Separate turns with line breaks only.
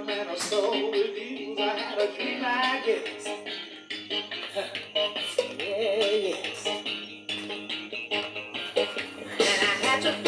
man of soul reviews. I had a dream, I guess. Yeah, yes. And I had to